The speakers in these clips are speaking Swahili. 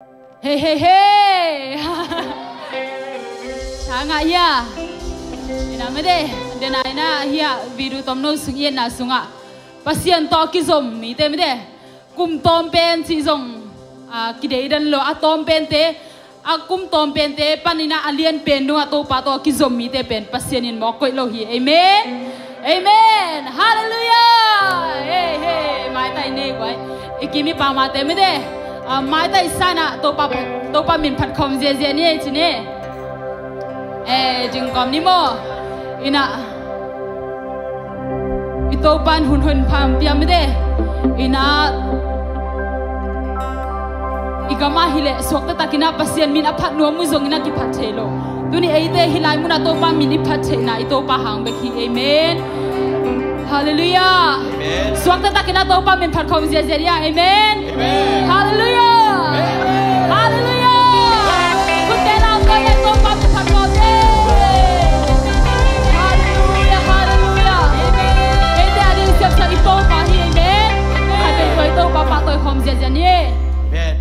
Hey hey hey. Sanga ya. Ina mede dena ina hiya biru tomno sungien na sunga. Pasien to kizom mi te mede. Kum tom pen si zong kidei dan lo atom pen te. Akum tom pen te panina alien pen nu ato pato kizom mi te pen pasien in mo koi lo hi. Amen. Amen. Hallelujah. Hey hey. Mai tai ne kwai. Ikimi pa ma te mede. Mai tai sana to pa min phat khom je je ni chine jing kom ni mo ina ito pan hun hun pham piam de ina igama hile swakta takina pasien min aphat nuam mu zong ina ki phat thelo tuni eite hilai muna to pa min ni phat thena ito pa hang be ki amen hallelujah amen swakta takina to pa min phat khom je je ya amen amen hallelujah amen hallelujah kutena ko ye to pa min phat khom je hallelujah hallelujah amen eite ari sep sa ito pa hi amen hai be ko to pa pa to khom je je ni amen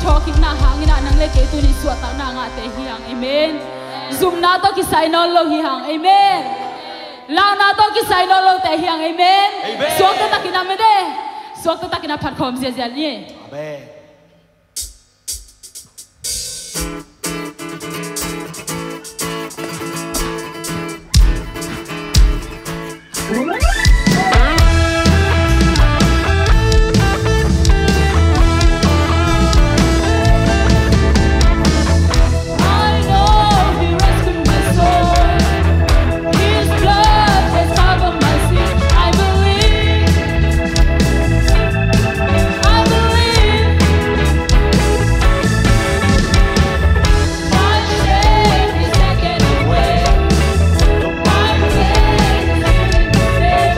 talking na hangin na nang leke tu ni suat na nga te hiang amen zoom na to ki sai no lo hiang amen lao na to ki sai no lo te hiang amen suak ta takina me de suak ta takina phat khom zia zia ni amen Hey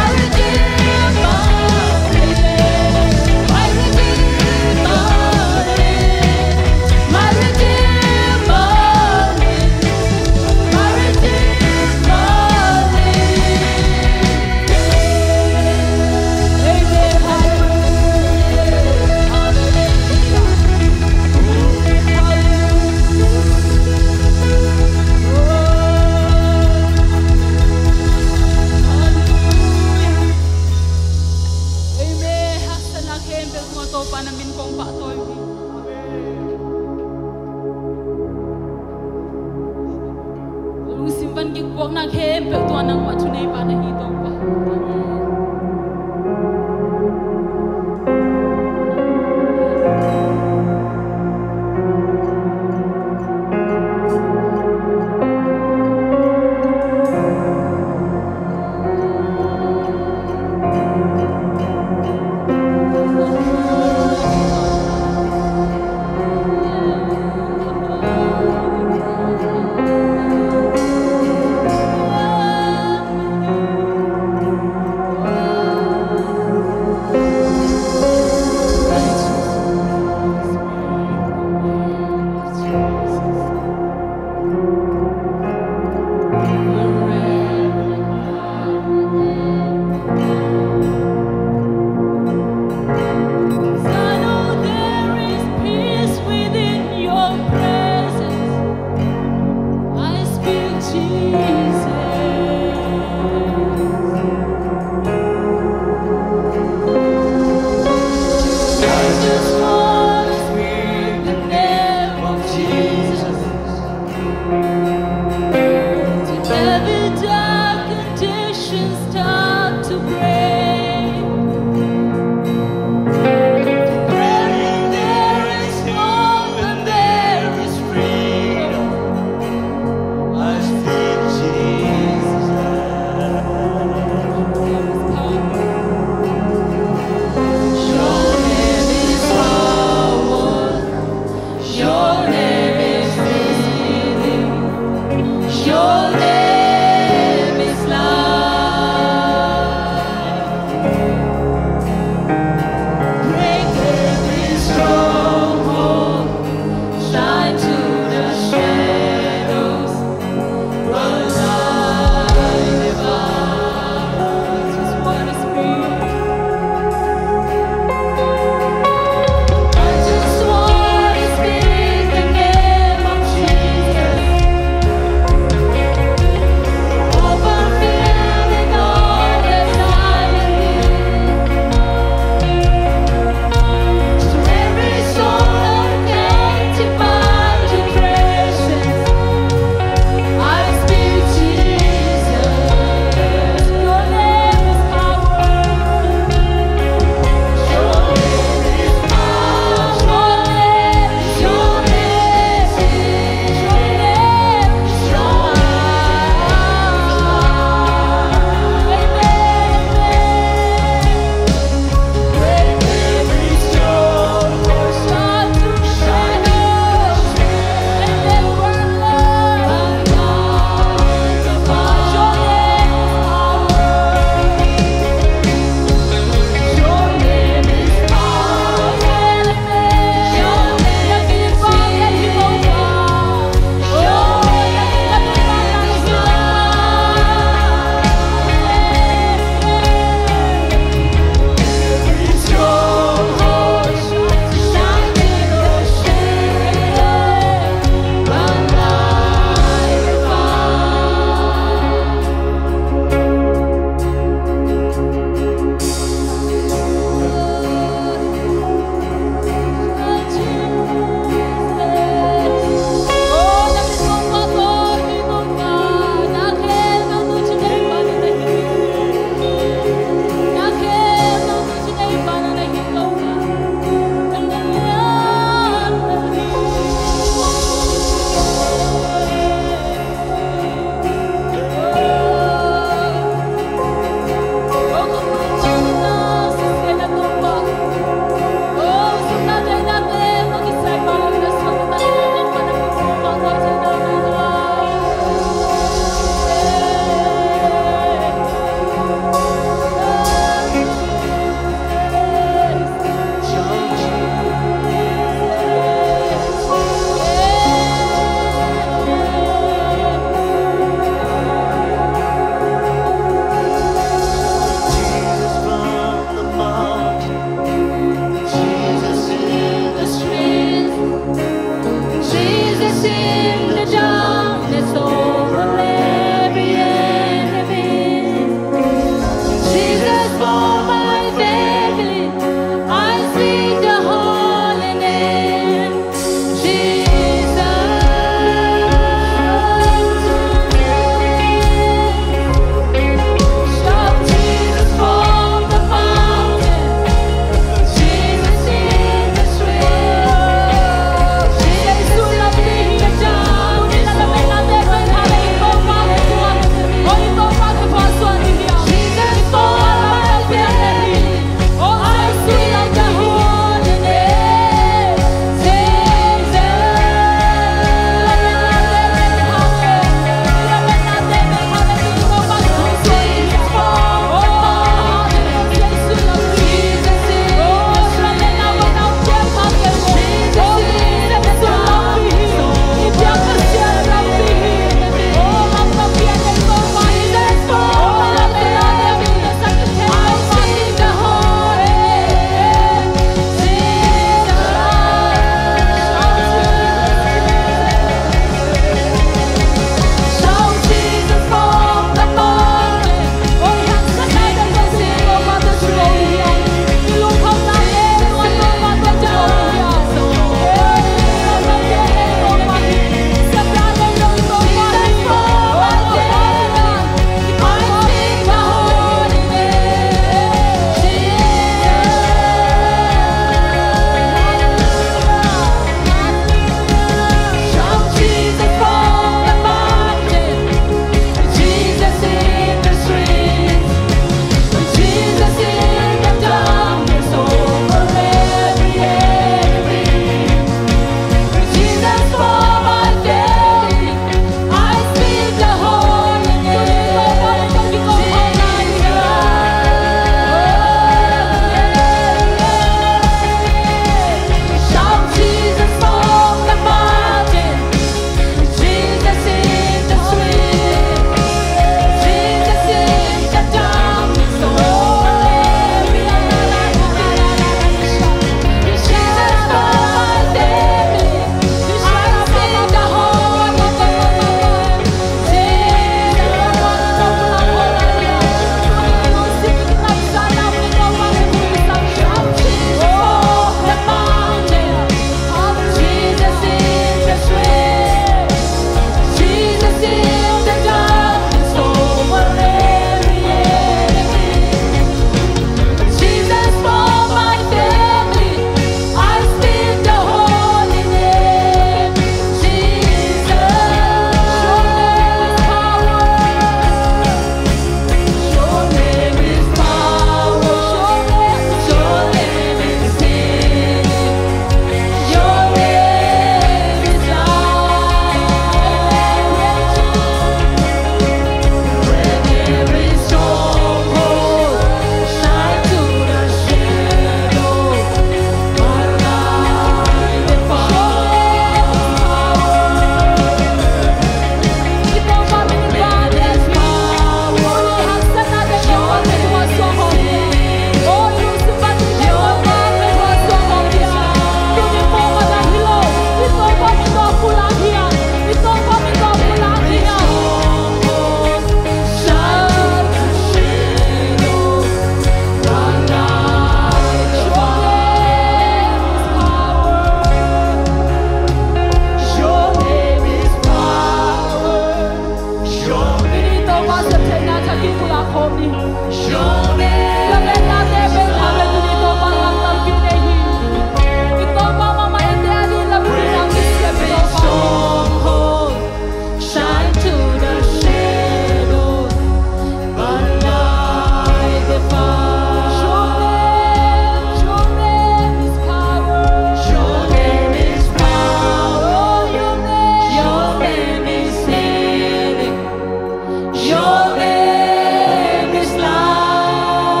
Your name is life.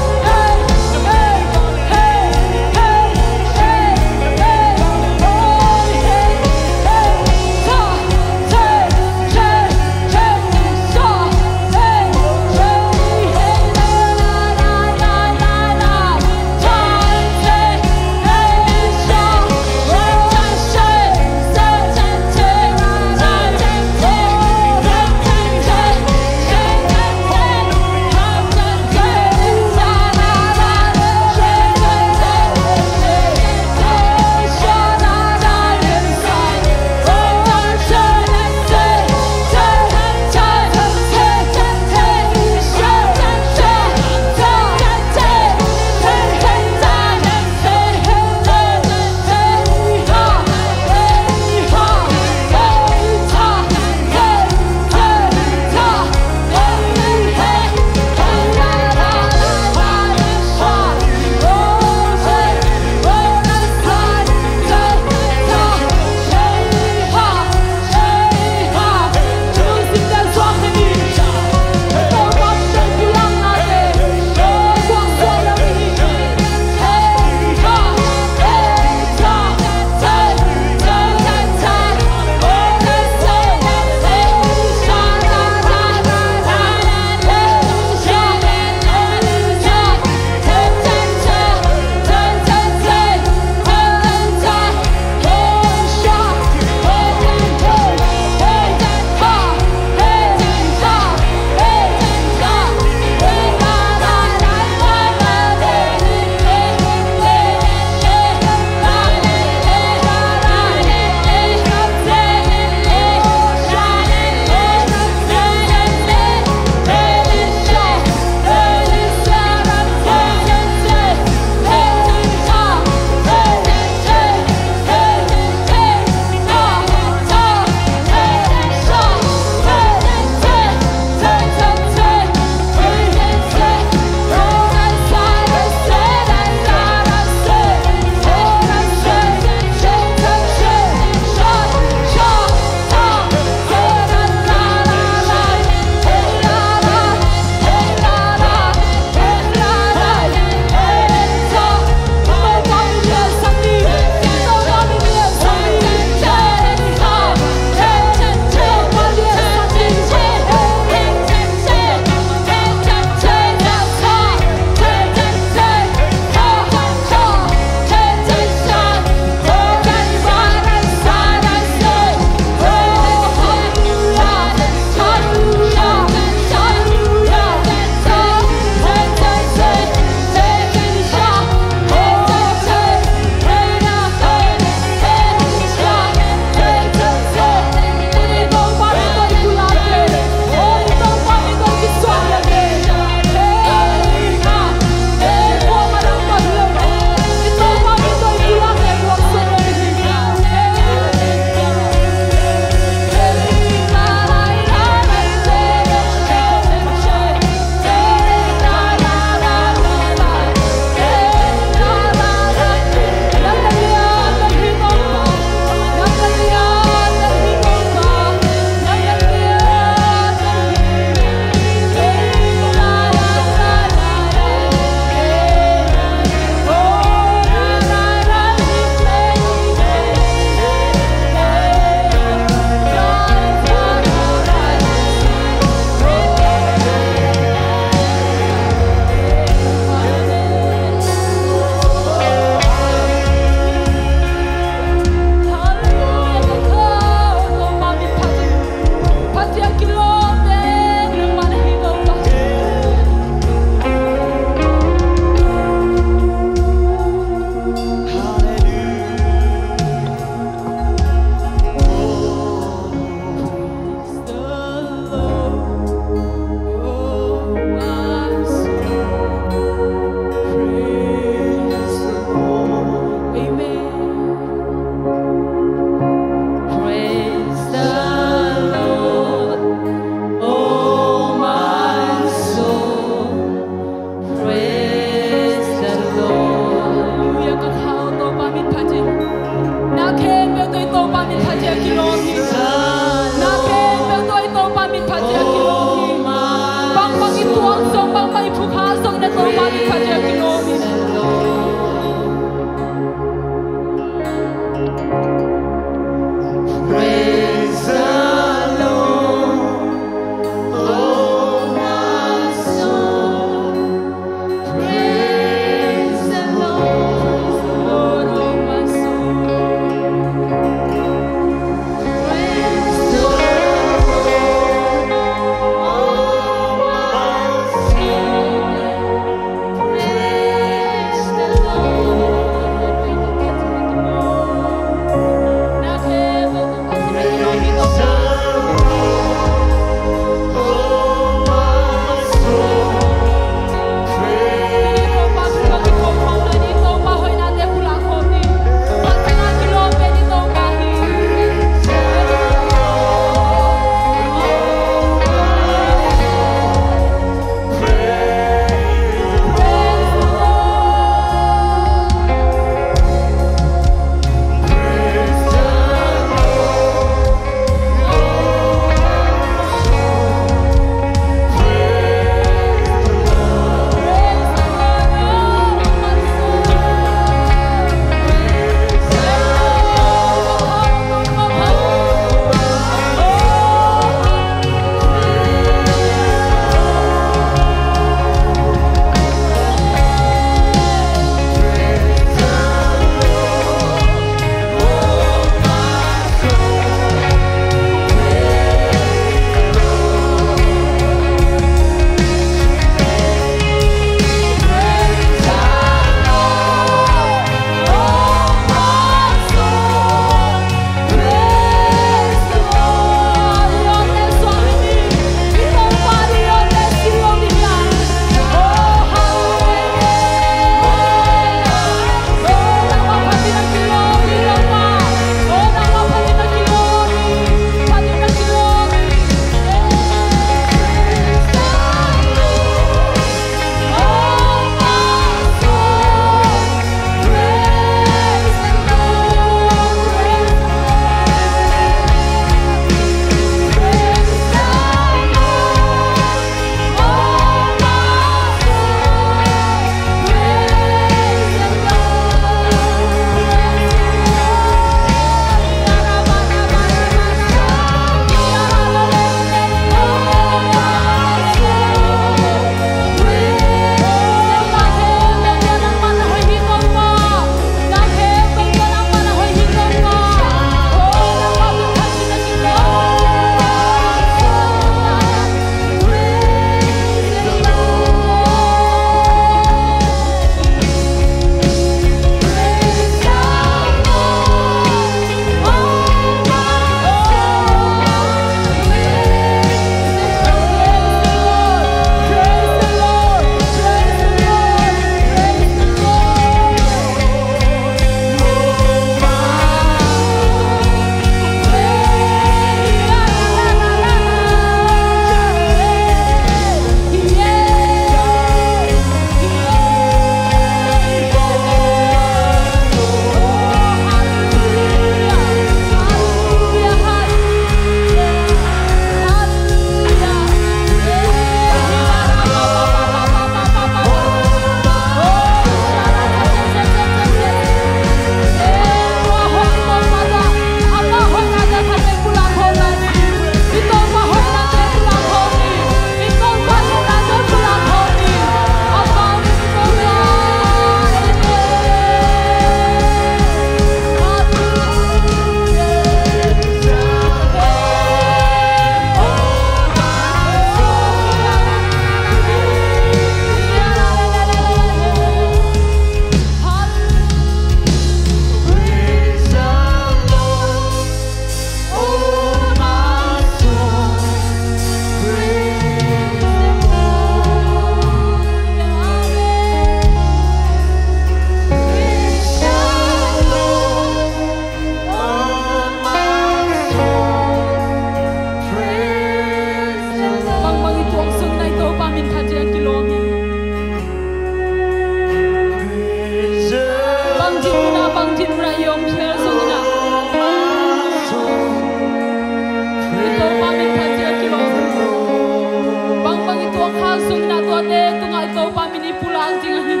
pulang tinggal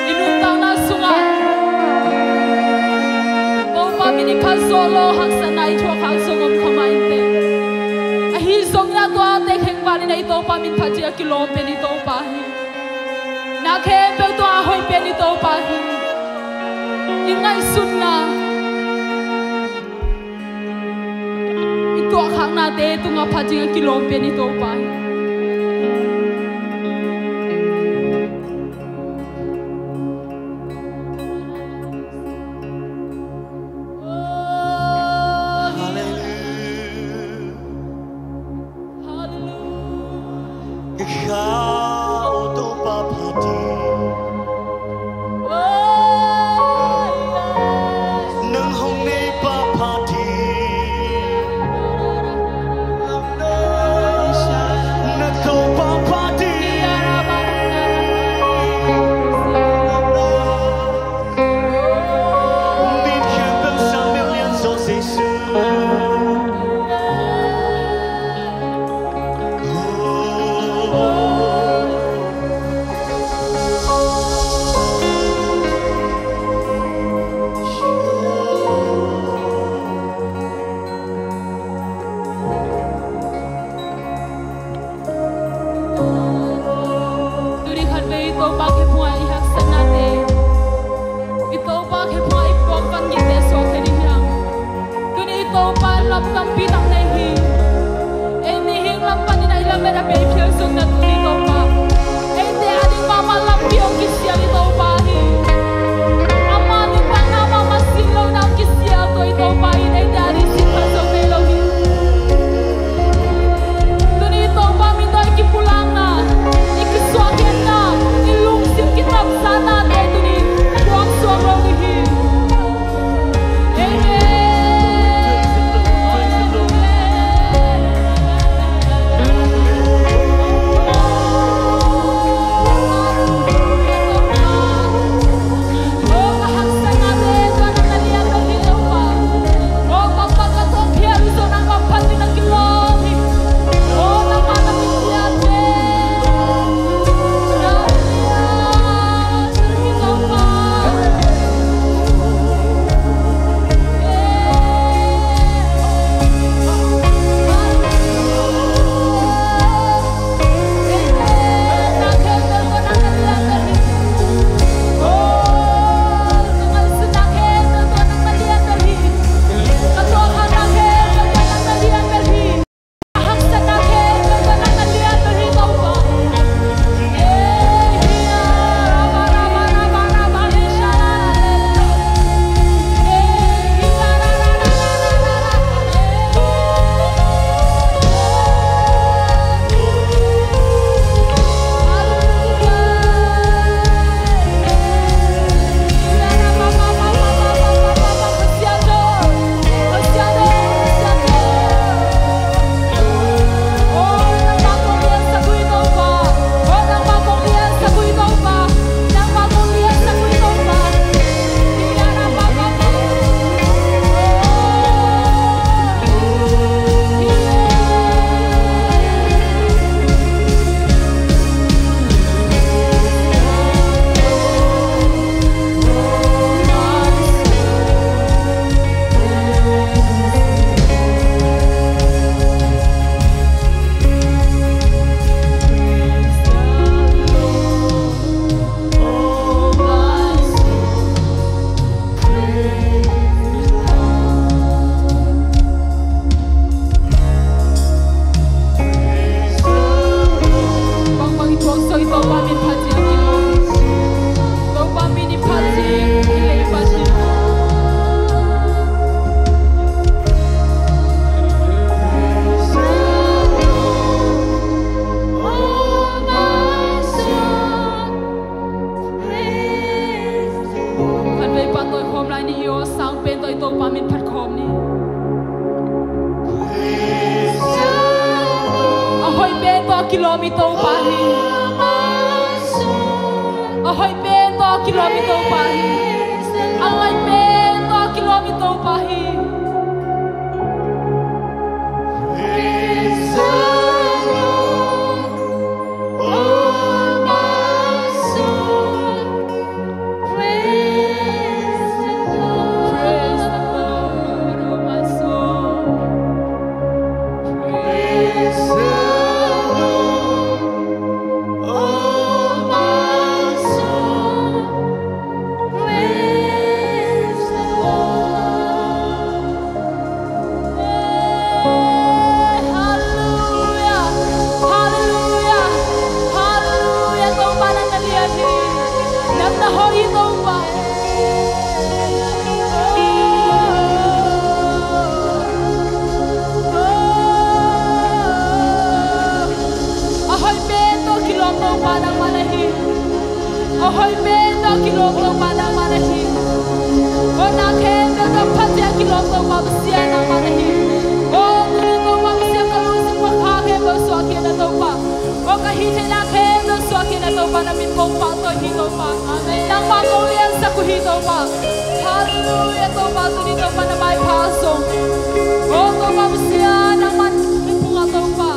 inutang na sunga to pa mini khazolo haksana I thwa khang songom khamainte ahi songna to ate kheng bali na ito pa min phaji kilom pe ni to pa hi na khe pe to a hoi pe ni to pa hi ingai sunna ito khang na te tunga phaji kilom pe ni to pa hi kilometer pahi. Ahoy pento kilometer pahi. Ahoy pento kilometer pahi. Ahoy bento kilomito padang manahi. O nakendo to patya kilomito mabsiya ng manahi. O ngunito mabsiya kalusik makake mo swaki na to pa. O kahite na kendo swaki na to pa namin kong pato hito pa. Nang makulian sa kuhito pa. Hallelujah to pa tunito pa na may pasong. O to mabsiya ng manipunga to pa.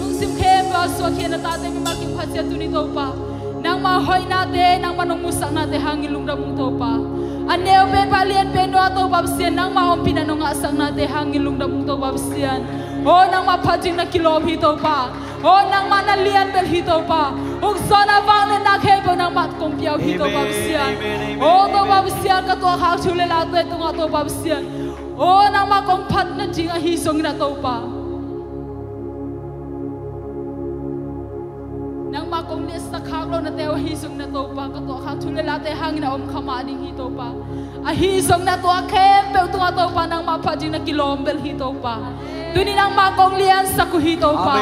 Lungsim kemba swaki na tatay mimaking patya tunito pa. Nang mahoy natin, nang manungmusak natin hangin lungdamong topa. Aneo ben palian ben no ato babsian, nang maong pinanungasang natin hangin lungdamong topa babsian. O nang mapajing na kilom hito pa. O nang manalian bel hito pa. Ug sona vanglen na kebo nang matkumpiyaw hito babsian. O to babsian katua kakchule lato itong ato babsian. O nang makongpat na jinga hisong na topa. Nang makong nis na kaklo na tewa hisong na to pa, kato kakchulelate hangin na kamading hito pa. Hisong na to kempe ito nga to pa nang mapading na kilombel hito pa. Duni nang makong lian sa kuhito pa.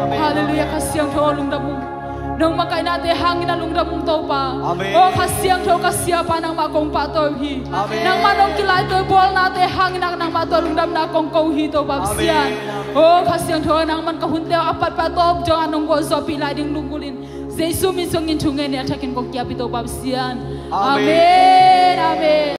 Hallelujah, kasiyang to lungdamong. Nang makay natin hangin na lungdamong to pa. O kasiyang to kasiya pa nang makong patohi. Nang manong kilay to bol natin hangin na nang matolungdam na kong kauhito pa siyan. Oh, kasiyang tuwa nang man kahuntew apat patop jong anong gozo pilay ding lungulin. Jesu misong inchungen ni atakin kong kiapito babsian. Amen. Amen.